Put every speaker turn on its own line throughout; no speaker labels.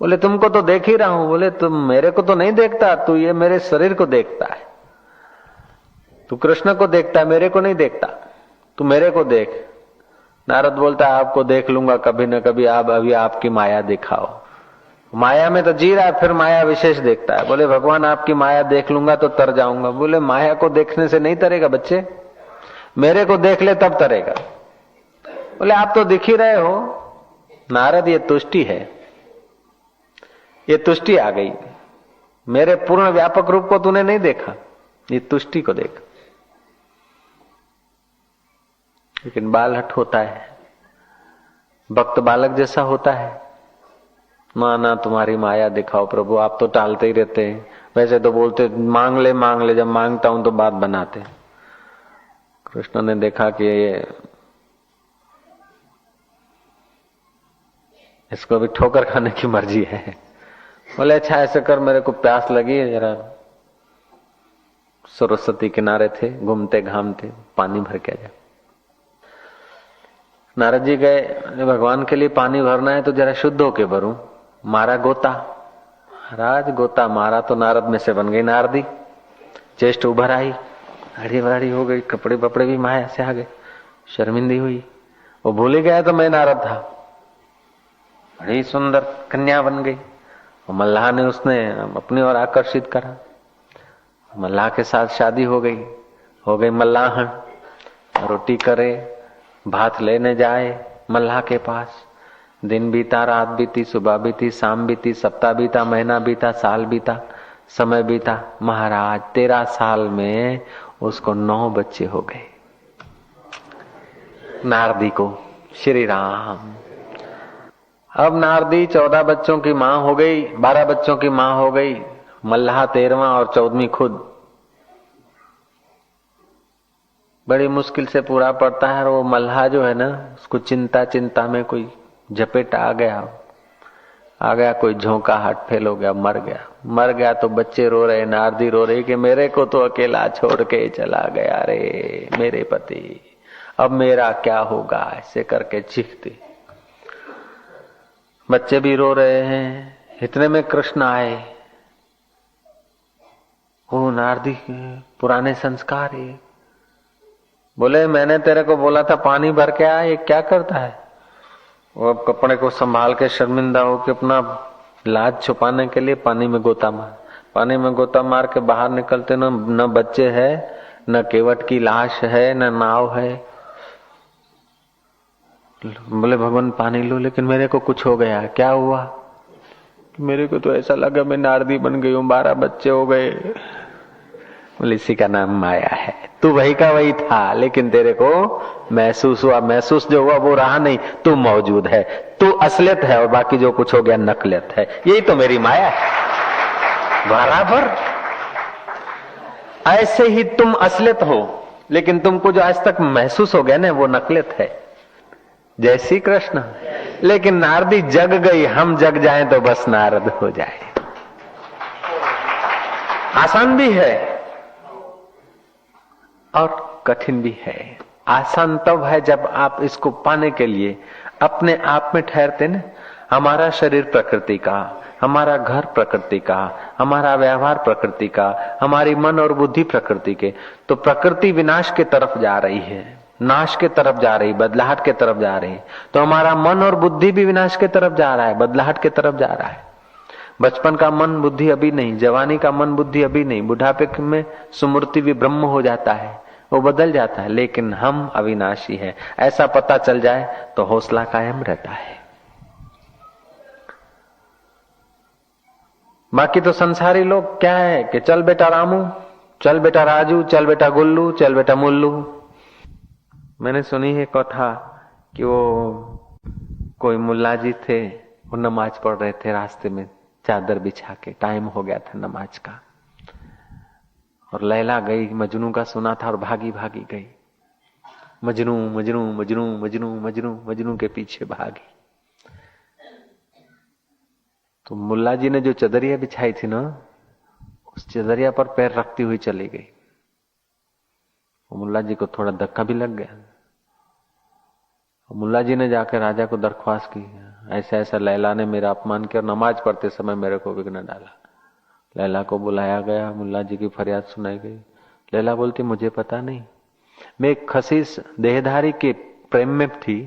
बोले तुमको तो देख ही रहा हूं। बोले तुम मेरे को तो नहीं देखता, तू ये मेरे शरीर को देखता है, तू कृष्ण को देखता है, मेरे को नहीं देखता, तू मेरे को देख। नारद बोलता है आपको देख लूंगा कभी न कभी, आप अभी आपकी माया दिखाओ। माया में तो जी रहा है, फिर माया विशेष देखता है। बोले भगवान आपकी माया देख लूंगा तो तर जाऊंगा। बोले माया को देखने से नहीं तरेगा बच्चे, मेरे को देख ले तब तरेगा। बोले आप तो दिख ही रहे हो। नारद ये तुष्टि है, ये तुष्टि आ गई, मेरे पूर्ण व्यापक रूप को तूने नहीं देखा, ये तुष्टि को देख। लेकिन बालहट होता है, भक्त बालक जैसा होता है। माना तुम्हारी माया दिखाओ प्रभु, आप तो टालते ही रहते हैं। वैसे तो बोलते मांग ले मांग ले, जब मांगता हूं तो बात बनाते। कृष्ण ने देखा कि ये इसको भी ठोकर खाने की मर्जी है। बोले अच्छा ऐसे कर, मेरे को प्यास लगी है, जरा सरस्वती किनारे थे, घूमते घामते, पानी भर के जा। नारद जी गए, भगवान के लिए पानी भरना है तो जरा शुद्ध होके भरूं। मारा गोता, महाराज गोता मारा तो नारद में से बन गई नारदी, चेस्ट उभर आई, अड़ी बड़ी हो गई, कपड़े बपड़े भी माया से आ गए, शर्मिंदी हुई। वो भूल ही गया तो मैं नारद था। बड़ी सुंदर कन्या बन गई, और मल्लाह ने उसने अपनी ओर आकर्षित करा। मल्लाह के साथ शादी हो गई मल्लाहन। रोटी करे, भात लेने जाए मल्लाह के पास। दिन बीता, रात बीती, सुबह बीती, शाम बीती, सप्ताह बीता, महीना बीता, साल बीता, समय बीता। महाराज 13 साल में उसको 9 बच्चे हो गए, नारदी को। श्री राम। अब नारदी 14 बच्चों की मां हो गई, 12 बच्चों की मां हो गई। मल्लाह 13वां और 14वीं खुद। बड़ी मुश्किल से पूरा पड़ता है। और वो मल्लाह जो है ना, उसको चिंता में कोई झपेट आ गया, कोई झोंका हार्ट फेल हो गया, मर गया तो बच्चे रो रहे, नारदी रो रही कि मेरे को तो अकेला छोड़ के चला गया रे मेरे पति, अब मेरा क्या होगा, ऐसे करके चीखती। बच्चे भी रो रहे हैं। इतने में कृष्ण आए। वो नारदी के पुराने संस्कार है। बोले मैंने तेरे को बोला था पानी भर के आ, ये क्या करता है? वो अब कपड़े को संभाल के शर्मिंदा हो के अपना लाज छुपाने के लिए पानी में गोता मार के बाहर निकलते। न बच्चे है, न केवट की लाश है, न नाव है। बोले भगवान पानी लो, लेकिन मेरे को कुछ हो गया। क्या हुआ? मेरे को तो ऐसा लगा मैं नारदी बन गई हूँ, 12 बच्चे हो गए। बोले इसी का नाम माया है। तू वही का वही था, लेकिन तेरे को महसूस हुआ। महसूस जो हुआ वो रहा नहीं, तू मौजूद है, तू असलियत है, और बाकी जो कुछ हो गया नकलियत है। यही तो मेरी माया है। बराबर ऐसे ही तुम असलियत हो, लेकिन तुमको जो आज तक महसूस हो गया ना, वो नकलियत है। जय श्री कृष्ण। लेकिन नारदी जग गई, हम जग जाएं तो बस नारद हो जाए। आसान भी है और कठिन भी है। आसान तब है जब आप इसको पाने के लिए अपने आप में ठहरते ना। हमारा शरीर प्रकृति का, हमारा घर प्रकृति का, हमारा व्यवहार प्रकृति का, हमारी मन और बुद्धि प्रकृति के। तो प्रकृति विनाश के तरफ जा रही है, नाश के तरफ जा रही, बदलाहट के तरफ जा रही। तो हमारा मन और बुद्धि भी विनाश के तरफ जा रहा है, बदलाहट के तरफ जा रहा है। बचपन का मन बुद्धि अभी नहीं, जवानी का मन बुद्धि अभी नहीं, बुढ़ापे में सुमूर्ति भी ब्रह्म हो जाता है, वो बदल जाता है। लेकिन हम अविनाशी हैं, ऐसा पता चल जाए तो हौसला कायम रहता है। बाकी तो संसारी लोग क्या है कि चल बेटा रामू, चल बेटा राजू, चल बेटा गुल्लू, चल बेटा मुल्लू। मैंने सुनी है कथा कि वो कोई मुल्ला जी थे, वो नमाज पढ़ रहे थे, रास्ते में चादर बिछा के, टाइम हो गया था नमाज का, और लैला गई, मजनू का सुना था और भागी भागी गई। मजनू मजनू मजनू मजनू मजनू मजनू के पीछे भागी। तो मुल्ला जी ने जो चदरिया बिछाई थी ना, उस चदरिया पर पैर रखती हुई चली गई। मुल्ला जी को थोड़ा धक्का भी लग गया। मुल्ला जी ने जाकर राजा को दरख्वास्त की, ऐसा ऐसा लैला ने मेरा अपमान किया और नमाज पढ़ते समय मेरे को विघ्न डाला। लैला को बुलाया गया, मुल्ला जी की फरियाद सुनाई गई। लैला बोलती मुझे पता नहीं, मैं एक खसीस देहधारी के प्रेम में थी,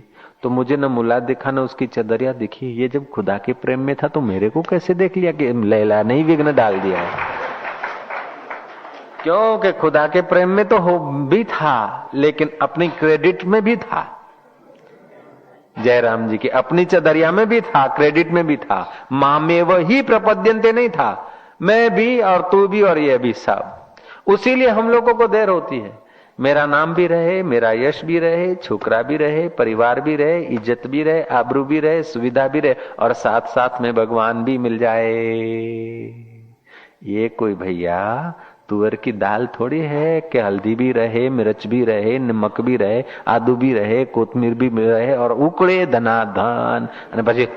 तो मुझे न मुल्ला दिखा न उसकी चदरिया दिखी। ये जब खुदा के प्रेम में था तो मेरे को कैसे देख लिया कि लैला ने ही विघ्न डाल दिया है। क्योंकि खुदा के प्रेम में तो हो भी था, लेकिन अपनी क्रेडिट में भी था। जयराम जी की अपनी चदरिया में भी था, क्रेडिट में भी था। मां में वही प्रपद्यंते नहीं था, मैं भी और तू भी और ये भी सब। उसीलिए हम लोगों को देर होती है। मेरा नाम भी रहे, मेरा यश भी रहे, छोकरा भी रहे, परिवार भी रहे, इज्जत भी रहे, आबरू भी रहे, सुविधा भी रहे, और साथ साथ में भगवान भी मिल जाए। ये कोई भैया तुअर की दाल थोड़ी है कि हल्दी भी रहे, मिर्च भी रहे, नमक भी रहे, आदू भी रहे, कोतमीर भी रहे और उकड़े धनाधन અને પછી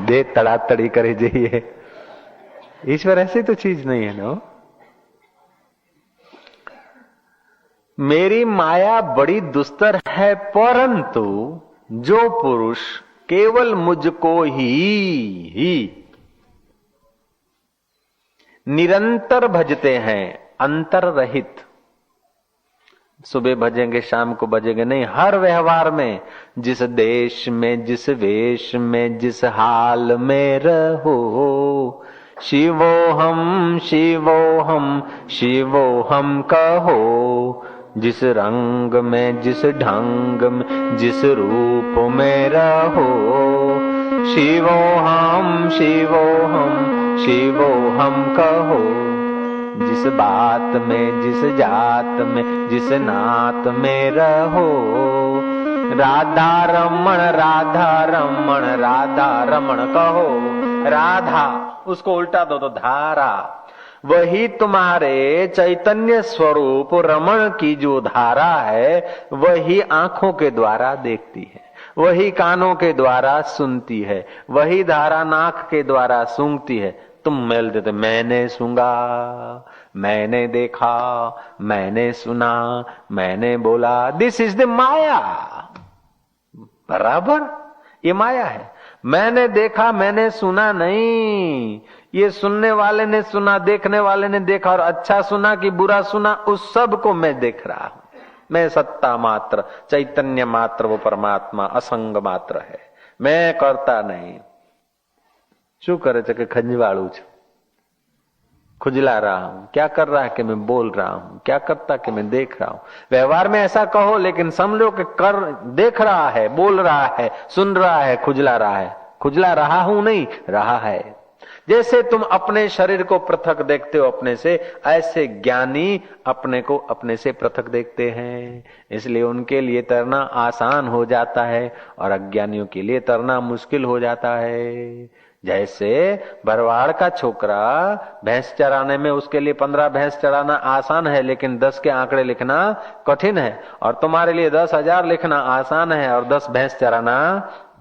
दे तड़ातड़ी करे जाइए। ईश्वर ऐसी तो चीज नहीं है ना। मेरी माया बड़ी दुस्तर है, परंतु जो पुरुष केवल मुझको ही निरंतर भजते हैं, अंतर रहित, सुबह भजेंगे शाम को भजेंगे नहीं, हर व्यवहार में, जिस देश में, जिस वेश में, जिस हाल में रहो, शिवोहम शिवोहम शिवोहम कहो। जिस रंग में, जिस ढंग में, जिस रूप में रहो, शिवोहम शिवोहम शिवोहम कहो। जिस बात में, जिस जात में, जिस नात में रहो, राधा रमण राधा रमण राधा रमण कहो। राधा उसको उल्टा दो तो धारा, वही तुम्हारे चैतन्य स्वरूप रमण की जो धारा है, वही आंखों के द्वारा देखती है, वही कानों के द्वारा सुनती है, वही धारा नाक के द्वारा सूंघती है। तुम मेल देते मैंने सूंघा, मैंने देखा, मैंने सुना, मैंने बोला, दिस इज द माया। बराबर ये माया है। मैंने देखा, मैंने सुना नहीं, ये सुनने वाले ने सुना, देखने वाले ने देखा, और अच्छा सुना कि बुरा सुना, उस सब को मैं देख रहा हूं। मैं सत्ता मात्र, चैतन्य मात्र, वो परमात्मा असंग मात्र है, मैं करता नहीं। शू करे छे कि खंजवाड़ू छू, खुजला रहा हूं, क्या कर रहा है कि मैं बोल रहा हूं, क्या करता कि मैं देख रहा हूं। व्यवहार में ऐसा कहो, लेकिन समझो कि कर देख रहा है, बोल रहा है, सुन रहा है, खुजला रहा है। खुजला रहा हूं नहीं, रहा है। जैसे तुम अपने शरीर को पृथक देखते हो अपने से, ऐसे ज्ञानी अपने को अपने से पृथक देखते हैं। इसलिए उनके लिए तरना आसान हो जाता है और अज्ञानियों के लिए तरना मुश्किल हो जाता है। जैसे भरवाड़ का छोकरा भैंस चराने में, उसके लिए 15 भैंस चराना आसान है, लेकिन 10 के आंकड़े लिखना कठिन है। और तुम्हारे लिए 10,000 लिखना आसान है और 10 भैंस चराना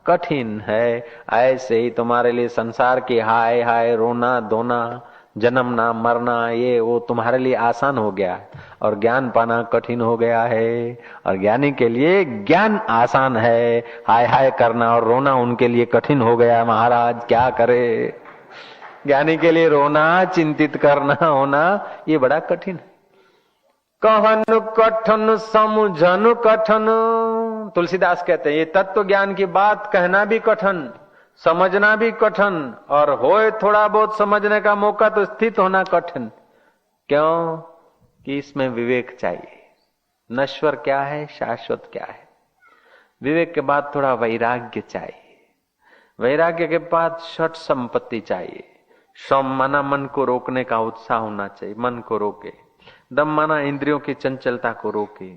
कठिन है। ऐसे ही तुम्हारे लिए संसार की हाय हाय, रोना धोना, जन्मना मरना, ये वो तुम्हारे लिए आसान हो गया और ज्ञान पाना कठिन हो गया है। और ज्ञानी के लिए ज्ञान आसान है, हाय हाय करना और रोना उनके लिए कठिन हो गया। महाराज क्या करे, ज्ञानी के लिए रोना, चिंतित करना, होना ये बड़ा कठिन है। कहन कठन समझन कठन, तुलसीदास कहते हैं ये तत्व ज्ञान की बात कहना भी कठिन, समझना भी कठिन, और होए थोड़ा बहुत समझने का मौका तो स्थित होना कठिन। क्यों कि इसमें विवेक चाहिए। नश्वर क्या है, शाश्वत क्या है। विवेक के बाद थोड़ा वैराग्य चाहिए, वैराग्य के बाद षट संपत्ति चाहिए। सम माना मन को रोकने का उत्साह होना चाहिए, मन को रोके। दम माना इंद्रियों की चंचलता को रोके।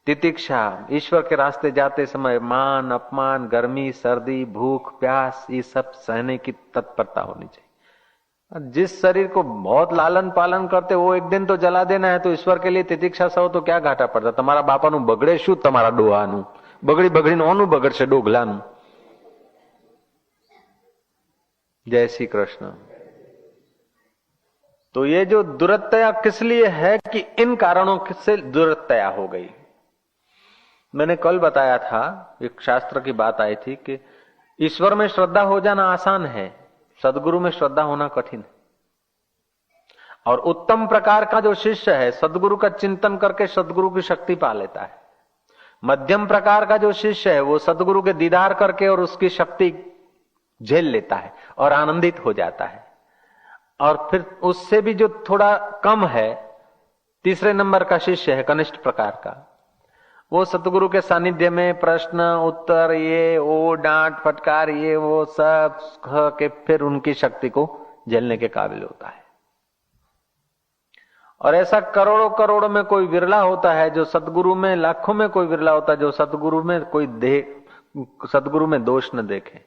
तितिक्षा, ईश्वर के रास्ते जाते समय मान अपमान, गर्मी सर्दी, भूख प्यास, ये सब सहने की तत्परता होनी चाहिए। जिस शरीर को बहुत लालन पालन करते वो एक दिन तो जला देना है, तो ईश्वर के लिए तितिक्षा सहो तो क्या घाटा पड़ता। तमारा बापानु बगड़े शू, तमारा डोहानु बगड़ी बगड़ीने ओनु बगड़शे डोगलानु। जय श्री कृष्ण। तो ये जो दुरत्या किस लिए है कि इन कारणों से दुरत्या हो गई। मैंने कल बताया था, एक शास्त्र की बात आई थी कि ईश्वर में श्रद्धा हो जाना आसान है, सदगुरु में श्रद्धा होना कठिन है। और उत्तम प्रकार का जो शिष्य है सदगुरु का चिंतन करके सदगुरु की शक्ति पा लेता है। मध्यम प्रकार का जो शिष्य है वो सदगुरु के दीदार करके और उसकी शक्ति झेल लेता है और आनंदित हो जाता है। और फिर उससे भी जो थोड़ा कम है, तीसरे नंबर का शिष्य है कनिष्ठ प्रकार का, वो सतगुरु के सानिध्य में प्रश्न उत्तर, ये वो डांट फटकार, ये वो सब कह के फिर उनकी शक्ति को झेलने के काबिल होता है। और ऐसा करोड़ों करोड़ों में कोई विरला होता है जो सतगुरु में, लाखों में कोई विरला होता है जो सतगुरु में सतगुरु में दोष न देखे।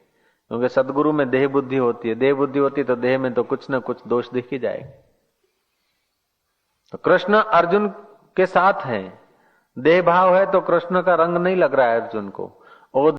क्योंकि सतगुरु में देह बुद्धि होती है, देह बुद्धि होती है तो देह में तो कुछ न कुछ दोष दिख ही जाएगा। तो कृष्ण अर्जुन के साथ हैं, देह भाव है तो कृष्ण का रंग नहीं लग रहा है अर्जुन को,